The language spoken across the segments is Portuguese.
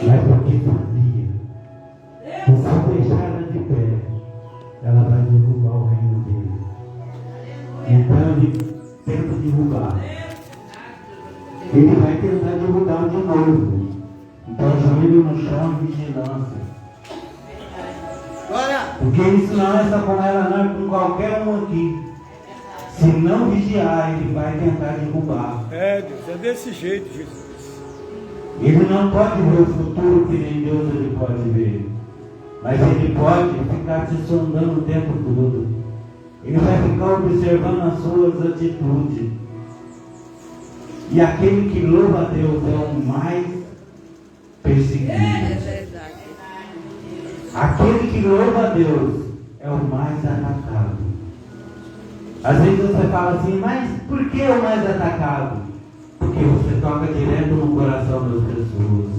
Mas porque sabia, que se eu deixar ela de pé, ela vai derrubar o reino dele. Então ele tenta derrubar. Ele vai tentar derrubar de novo. Então joelho no chão e vigilância. Porque isso não é só com ela, não, é com qualquer um aqui. Se não vigiar, ele vai tentar derrubar. Deus, é desse jeito, Jesus. Ele não pode ver o futuro que nem Deus ele pode ver. Mas ele pode ficar te sondando o tempo todo. Ele vai ficar observando as suas atitudes. E aquele que louva a Deus é o mais perseguido. É verdade. Aquele que louva a Deus é o mais atacado. Às vezes você fala assim, mas por que o mais atacado? Porque você toca direto no coração das pessoas.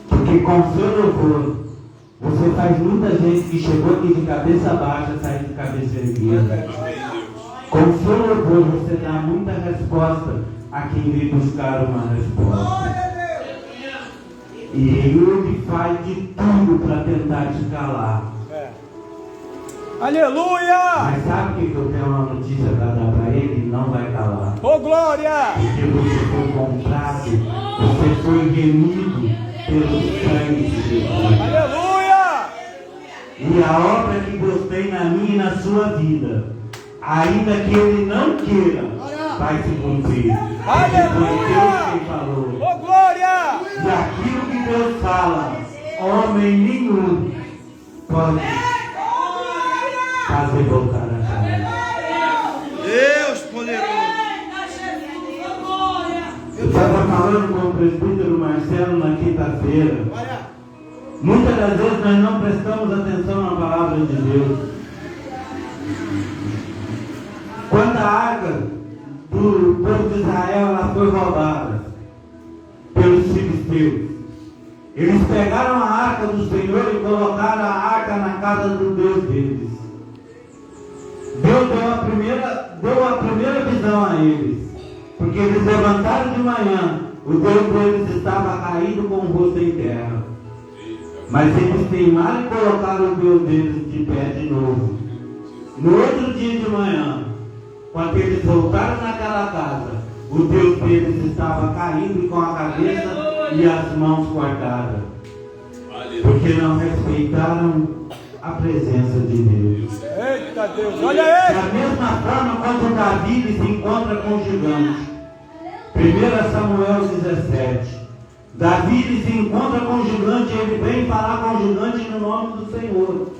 Porque com o seu louvor, você faz muita gente que chegou aqui de cabeça baixa sair de cabeça erguida. Com o seu louvor, você dá muita resposta a quem veio buscar uma resposta. E ele faz de tudo para tentar te calar. Aleluia! Mas sabe o que eu tenho uma notícia para dar para ele? Ele não vai calar. Ô, glória! Porque você foi comprado, você foi remido pelo sangue de Jesus. Aleluia! E a obra que Deus tem na minha e na sua vida, ainda que ele não queira, vai se cumprir. Foi Deus quem falou. Ô, glória! E aquilo que Deus fala, homem nenhum pode fazer voltar atrás. Deus poderoso. Eu estava falando com o presbítero Marcelo na quinta-feira. Muitas das vezes nós não prestamos atenção na palavra de Deus. Quando a arca do povo de Israel ela foi roubada pelos filisteus, eles pegaram a arca do Senhor e colocaram a arca na casa do Deus deles. Deus deu a primeira visão a eles, porque eles levantaram de manhã, o Deus deles estava caído com o rosto em terra. Mas eles teimaram e colocaram o Deus deles de pé de novo. No outro dia de manhã, quando eles voltaram naquela casa, o Deus deles estava caído com a cabeça e as mãos cortadas. Porque não respeitaram a presença de Deus. Eita Deus, olha ele! Da mesma forma, quando Davi se encontra com o gigante, 1 Samuel 17, Davi se encontra com o gigante e ele vem falar com o gigante no nome do Senhor.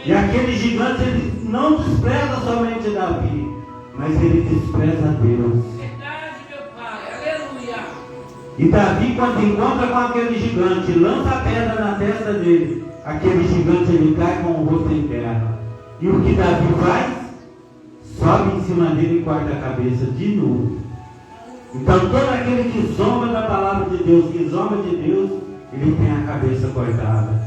E aquele gigante, ele não despreza somente Davi, mas ele despreza Deus. Verdade, meu Pai. Aleluia. E Davi, quando encontra com aquele gigante, lança a pedra na testa dele. Aquele gigante, ele cai com o rosto em terra. E o que Davi faz? Sobe em cima dele e corta a cabeça de novo. Então todo aquele que zomba da palavra de Deus, que zomba de Deus, ele tem a cabeça cortada.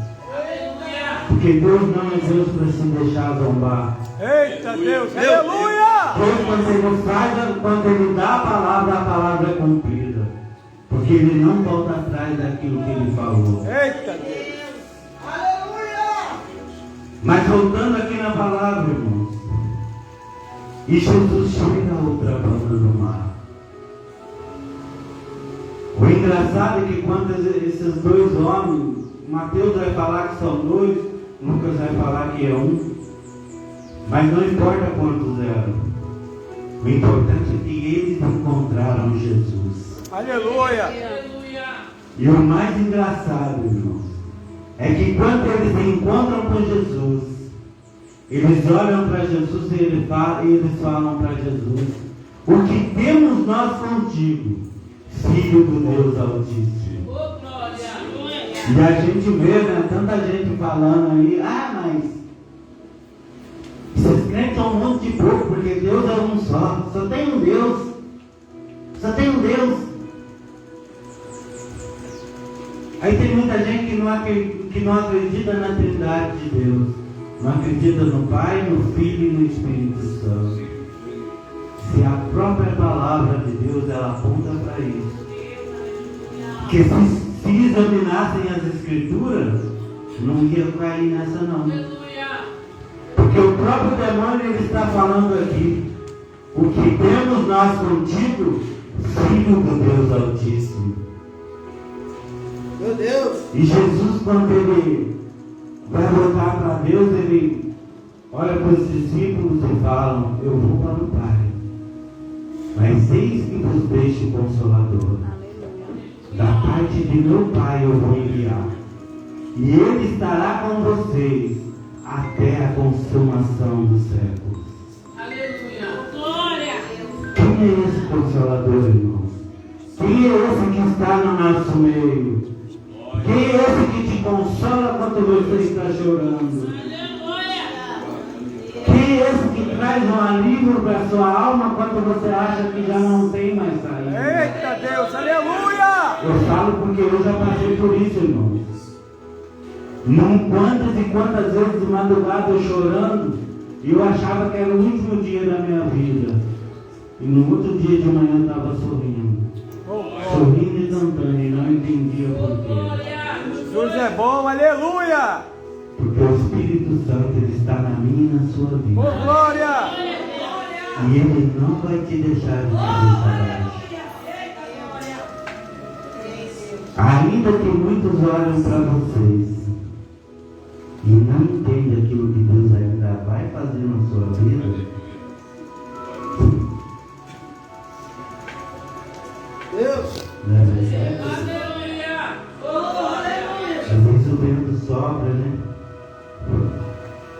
Porque Deus não é Deus para se deixar zombar. Eita Deus, aleluia! Deus, quando ele dá a palavra é cumprida. Porque ele não volta atrás daquilo que ele falou. Eita Deus! Mas voltando aqui na palavra, irmãos, e Jesus chega a outra banda do mar. O engraçado é que quando esses dois homens, Mateus vai falar que são dois, Lucas vai falar que é um, mas não importa quantos eram. O importante é que eles encontraram Jesus. Aleluia! E o mais engraçado, irmãos, é que quando eles encontram com Jesus, eles olham para Jesus e eles falam para Jesus: o que temos nós contigo, Filho do Deus Altíssimo. E a gente vê, né, tanta gente falando aí: mas esses crentes são um monte de pouco, porque Deus é um só tem um Deus, só tem um Deus. Aí tem muita gente que não acredita na Trindade de Deus, não acredita no Pai, no Filho e no Espírito Santo. Se a própria palavra de Deus ela aponta para isso, que se se examinassem as escrituras, não ia cair nessa não. Aleluia. Porque o próprio demônio ele está falando aqui. O que temos nós contigo, Filho do Deus Altíssimo. Meu Deus. E Jesus, quando ele vai voltar para Deus, ele olha para os discípulos e fala: eu vou para o Pai, mas eis que vos deixo o Consolador. Da parte de meu Pai eu vou enviar, e Ele estará com vocês até a consumação dos séculos. Aleluia. Glória. Quem é esse Consolador, irmãos? Quem é esse que está no nosso meio? Quem é esse que te consola quando você está chorando? Aleluia. Quem é esse que traz um alívio para a sua alma quando você acha que já não tem mais saída? Eita Deus, aleluia! Eu falo porque eu já passei por isso, irmãos. Quantas e quantas vezes de madrugada eu chorando, e eu achava que era o último dia da minha vida. E no outro dia de manhã eu estava sorrindo. Sorrindo e cantando, e não entendia por quê. Glória. Jesus é bom, aleluia! Porque o Espírito Santo ele está na minha e na sua Oh, vida. glória! E ele não vai te deixar de cabeça baixa. Ainda que muitos olhem para vocês e não entendem aquilo que Deus ainda vai fazer na sua vida, Deus. não é verdade? Aleluia. Glória. Às vezes o vento sopra, né?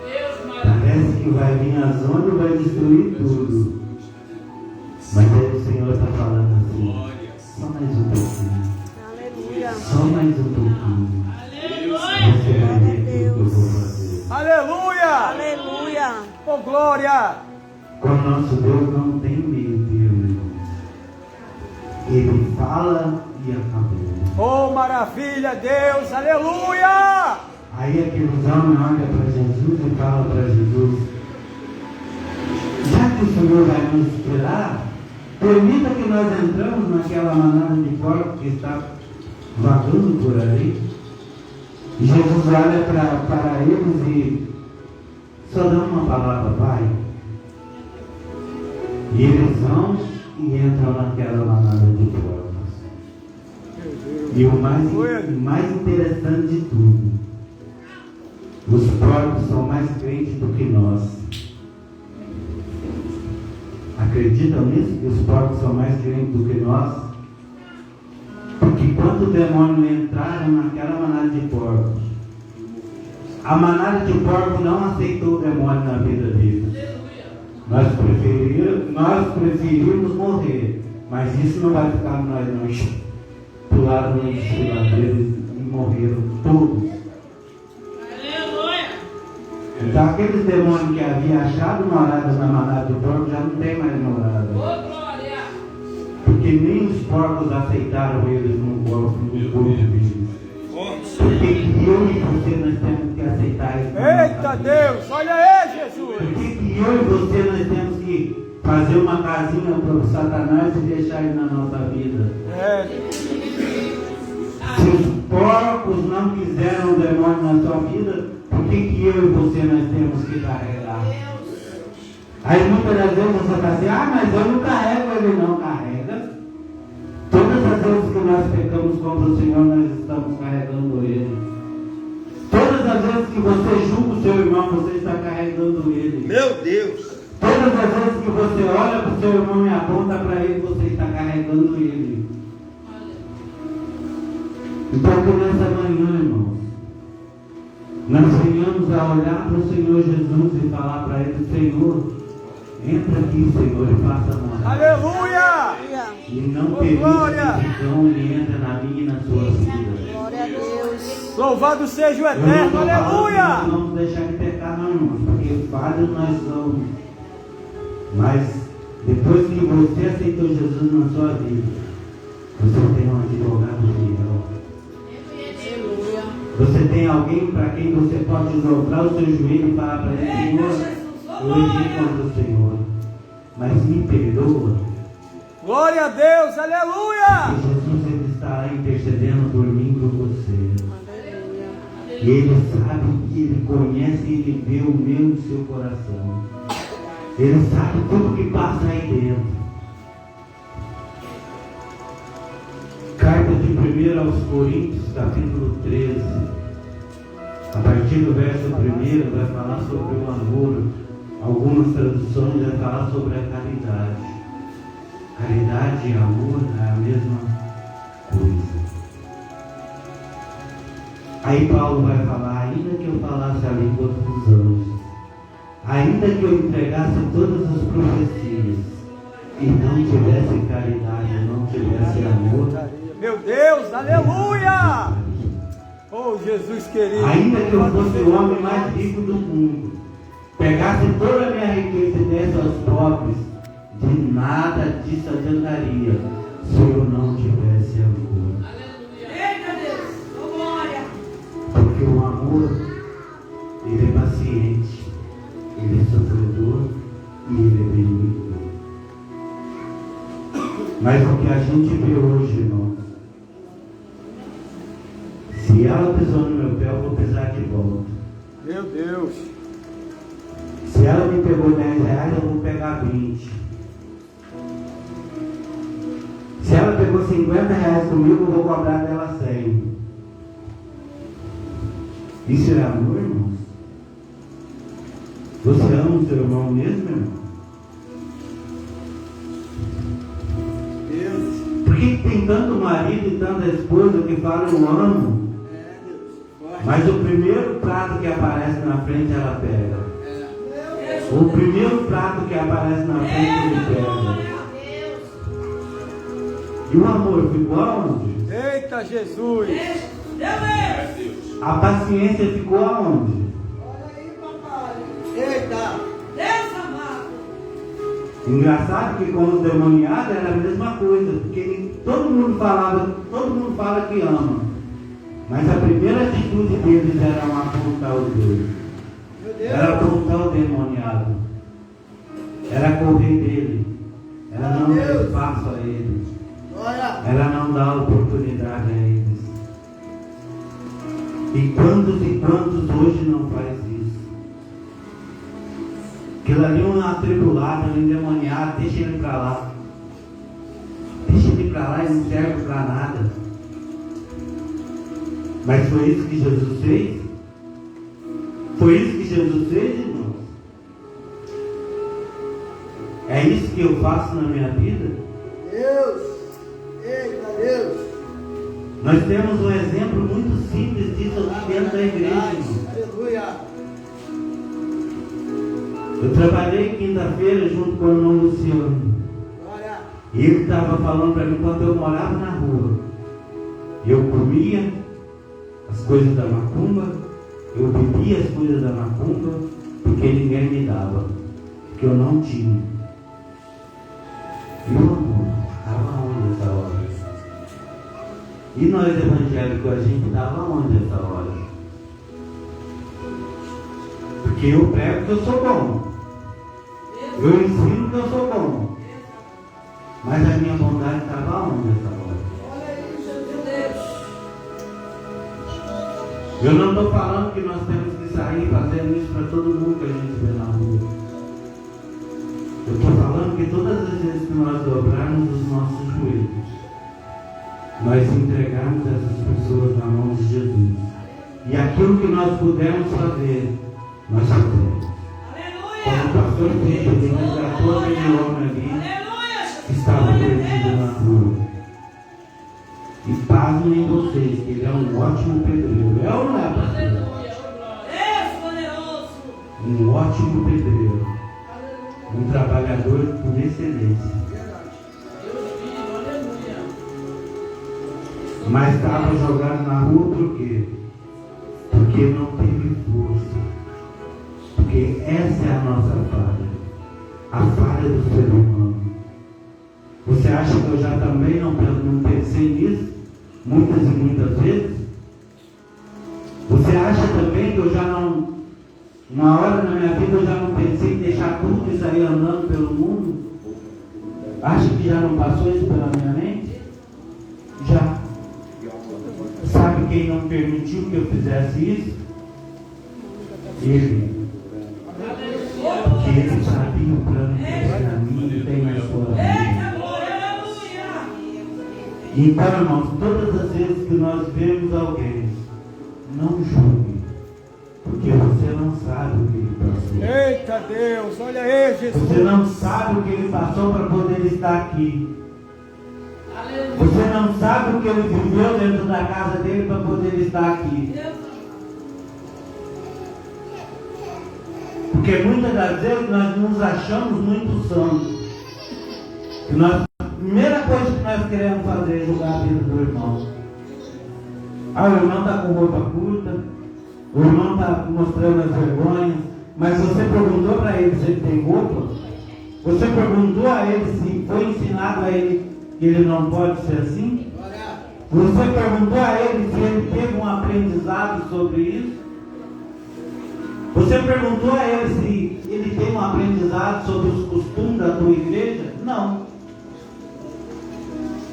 Deus maravilhoso. Parece que vai vir a zona e vai destruir tudo. Mas aí o Senhor está falando assim: só mais um pouquinho. Só mais um pouquinho. Você vai ver aquilo que eu vou fazer. Aleluia! Aleluia. Oh, glória! Com o nosso Deus não tem meio termo, irmãos. Ele fala e acabou. Oh, maravilha, Deus, aleluia! Aí aqueles homens olham para Jesus e falam para Jesus: já que o Senhor vai nos esperar, permita que nós entramos naquela manada de porcos que está vagando por ali. E Jesus olha para eles e só dá uma palavra: vai. E eles vão e entram naquela manada de porcos. E o mais interessante de tudo, os porcos são mais crentes do que nós. Acreditam nisso? Que os porcos são mais crentes do que nós? Porque quando o demônio entraram naquela manada de porcos, a manada de porcos não aceitou o demônio na vida deles. Nós preferimos morrer, mas isso não vai ficar em nós não. Pularam nos desfiladeiros e morreram todos. Aleluia. Então aqueles demônios que haviam achado moradas na manada de porcos já não tem mais morada. Oh, glória. Porque nem os porcos aceitaram eles no corpo deles. Porque que eu e você nós temos que aceitar isso? Eita Deus, olha aí, Jesus! Por que eu e você nós temos que fazer uma casinha para o Satanás e deixar ele na nossa vida? Se os porcos não quiseram o demônio na sua vida, por que eu e você nós temos que carregar? Aí muitas das vezes você fala assim: mas eu não carrego, ele não carrega. Todas as vezes que nós pecamos contra o Senhor, nós estamos carregando ele. Todas as vezes que você julga o seu irmão, você está carregando ele. Meu Deus. Todas as vezes que você olha para o seu irmão e aponta para ele, você está carregando ele. Então que nessa manhã, irmãos, nós venhamos a olhar para o Senhor Jesus e falar para ele: Senhor, entra aqui, Senhor, e faça morada. Aleluia! E não Oh, permita glória! que esse cão ele entre na minha e na sua vida. Glória a Deus. Louvado seja o Eu não Eterno, estou falando que nós aleluia! não vamos deixar de pecar, não, irmãos, porque falhos nós somos. Mas depois que você aceitou Jesus na sua vida, você tem um advogado fiel. Você tem alguém para quem você pode dobrar o seu joelho e falar para ele: Senhor, eu errei contra o Senhor, mas me perdoa. Glória a Deus, aleluia! E Jesus ele está intercedendo por mim, E Ele sabe, Ele conhece, Ele vê o meu e o seu coração. Ele sabe tudo que passa aí dentro. Carta de 1 aos Coríntios, capítulo 13. A partir do verso 1 vai falar sobre o amor. Algumas traduções vai falar sobre a caridade. Caridade e amor é a mesma coisa. Aí Paulo vai falar, ainda que eu falasse a língua dos anjos, ainda que eu entregasse todas as profecias e não tivesse caridade, não tivesse amor, Meu Deus, aleluia! Oh, Jesus querido. ainda que eu fosse o homem mais rico do mundo, pegasse toda a minha riqueza e desse aos pobres, de nada disso adiantaria se eu não tivesse amor. Eita Deus! Glória! Porque o amor, ele é paciente, ele é sofredor e ele é benigno. Mas o que a gente vê hoje, irmão, se ela pisou no meu pé, eu vou pisar de volta. Meu Deus. Se ela me pegou 10 reais, eu vou pegar 20. Se ela pegou 50 reais comigo, eu vou cobrar dela 100. Isso é amor, irmão? Você ama o seu irmão mesmo, irmão? Deus. Por que tem tanto marido e tanta esposa que falam eu amo, Deus. mas o primeiro prato que aparece na frente ela pega? O primeiro prato que aparece na frente ele pega. E o amor ficou aonde? Eita Jesus. Deus! A paciência ficou aonde? Olha aí, papai. Eita. Deus amado! Engraçado que com os demoniados era a mesma coisa, porque todo mundo fala que ama, mas a primeira atitude deles era apontar os dois, Meu Deus. era apontar o demoniado, era correr dele, era não dar espaço a ele, Olha. era não dar oportunidade a eles. E quantos hoje não faz isso? Aquilo ali é um atribulado, um endemoniado, deixa ele para lá. Deixa ele para lá e não serve para nada. Mas foi isso que Jesus fez? Foi isso que Jesus fez, irmãos? É isso que eu faço na minha vida? Deus. Eita, Deus. Nós temos um exemplo muito simples disso aqui dentro da igreja, irmão. Aleluia. Eu trabalhei quinta-feira junto com o irmão Luciano. Glória. E ele estava falando para mim quando eu morava na rua. Eu comia as coisas da macumba, eu bebia as coisas da macumba, porque ninguém me dava, porque eu não tinha. E o amor estava onde essa hora? E nós evangélicos, a gente estava onde essa hora? Porque eu prego que eu sou bom. Eu ensino que eu sou bom. Mas a minha bondade estava onde essa hora? Olha aí, Deus. Eu não estou falando que nós temos que sair fazendo isso para todo mundo que a gente vê na rua. Eu estou falando que todas as vezes que nós dobrarmos os nossos joelhos, nós entregarmos essas pessoas na mão de Jesus. E aquilo que nós pudermos fazer, nós fazemos. Como o pastor fez, ele resgatou aquele homem ali que estava perdido na rua. E pasmem vocês, que ele é um ótimo pedreiro. É ou não é, pastor? Deus poderoso! Um ótimo pedreiro. Um trabalhador por excelência. Deus vivo, aleluia! Mas estava jogado na rua por quê? Porque não teve força. Porque essa é a nossa falha. A falha do ser humano. Você acha que eu já também não pensei nisso? Muitas e muitas vezes? Você acha também que eu já não... Uma hora na minha vida eu já não pensei em deixar tudo e sair andando pelo mundo? Acha que já não passou isso pela minha mente? Já. Sabe quem não permitiu que eu fizesse isso? Ele. Porque ele sabia o plano que tem na mim e tem na sua vida. Eita, glória, aleluia. Então, irmãos, todas as vezes que nós vemos alguém, não julgue, porque você não sabe o que ele passou. Eita Deus, olha aí, Jesus. Você não sabe o que ele passou para poder estar aqui. Aleluia. Você não sabe o que ele viveu dentro da casa dele para poder estar aqui. Porque muitas das vezes nós nos achamos muito santos. E a primeira coisa que nós queremos fazer é julgar a vida do irmão. Ah, o irmão está com roupa curta, o irmão está mostrando as vergonhas, mas você perguntou para ele se ele tem roupa? Você perguntou a ele se foi ensinado a ele que ele não pode ser assim? Você perguntou a ele se ele teve um aprendizado sobre isso? Você perguntou a ele se ele tem um aprendizado sobre os costumes da tua igreja? Não.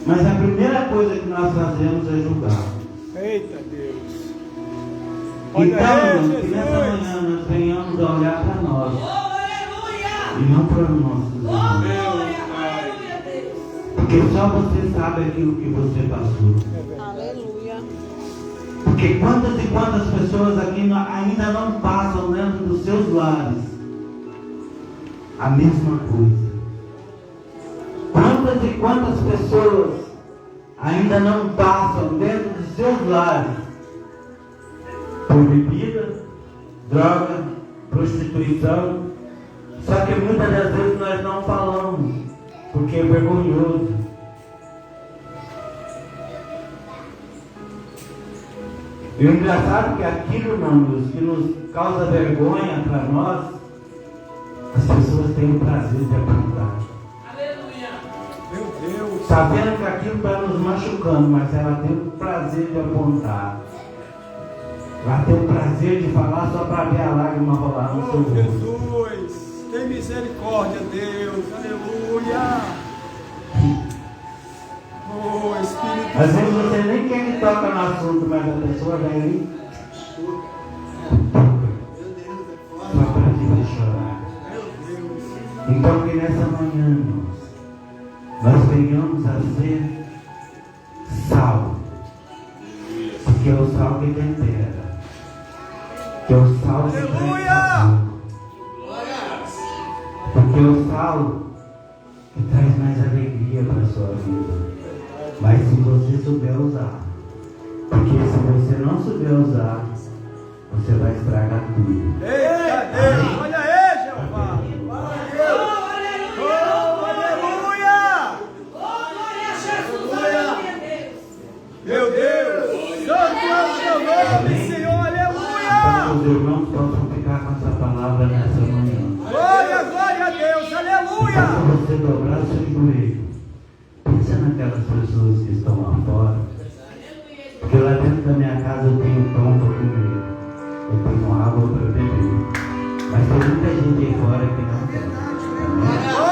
Mas a primeira coisa que nós fazemos é julgar. Eita Deus. Olha Então, aí, irmãos, que nessa Jesus. manhã nós venhamos a olhar para nós Oh, aleluia. e não para os nossos Oh, irmãos. glória, aleluia, Deus. Porque só você sabe aquilo que você passou. Aleluia. Porque quantas e quantas pessoas aqui ainda não passam dentro dos seus lares a mesma coisa. Quantas e quantas pessoas ainda não passam dentro dos seus lares por bebida, droga, prostituição. Só que muitas das vezes nós não falamos, porque é vergonhoso. E o engraçado é que aquilo, irmãos, que nos causa vergonha para nós, as pessoas têm o prazer de apontar. Aleluia. Meu Deus. Está vendo que aquilo está nos machucando, mas ela tem o prazer de apontar. Ela tem o prazer de falar só para ver a lágrima rolar no seu Oh, rosto. Jesus. Tem misericórdia, Deus. Aleluia. Oh, Espírito Às vezes você nem quer que toque no assunto, mas a pessoa vem ali só para te ver chorar. Então que nessa manhã, irmãos, nós venhamos a ser sal. Porque é o sal que tempera. Que é o sal que traz Aleluia! sabor. Porque é o sal que traz mais alegria para a sua vida. Mas se você souber usar. Porque se você não souber usar, você vai estragar tudo. Eita Deus. Olha aí, Jeová. Oh, aleluia. Oh, aleluia. Oh, glória a Jesus. Aleluia, Deus. Meu Deus. Santo é o seu nome, Senhor. Para Aleluia. que os irmãos possam ficar com essa palavra nessa manhã. Glória, glória a Deus. Para Aleluia. você dobrar o seu joelho. Pensa naquelas pessoas que estão lá fora. Porque lá dentro da minha casa eu tenho pão para comer. Eu tenho água para beber. Mas tem muita gente aí fora que não tem. Amém?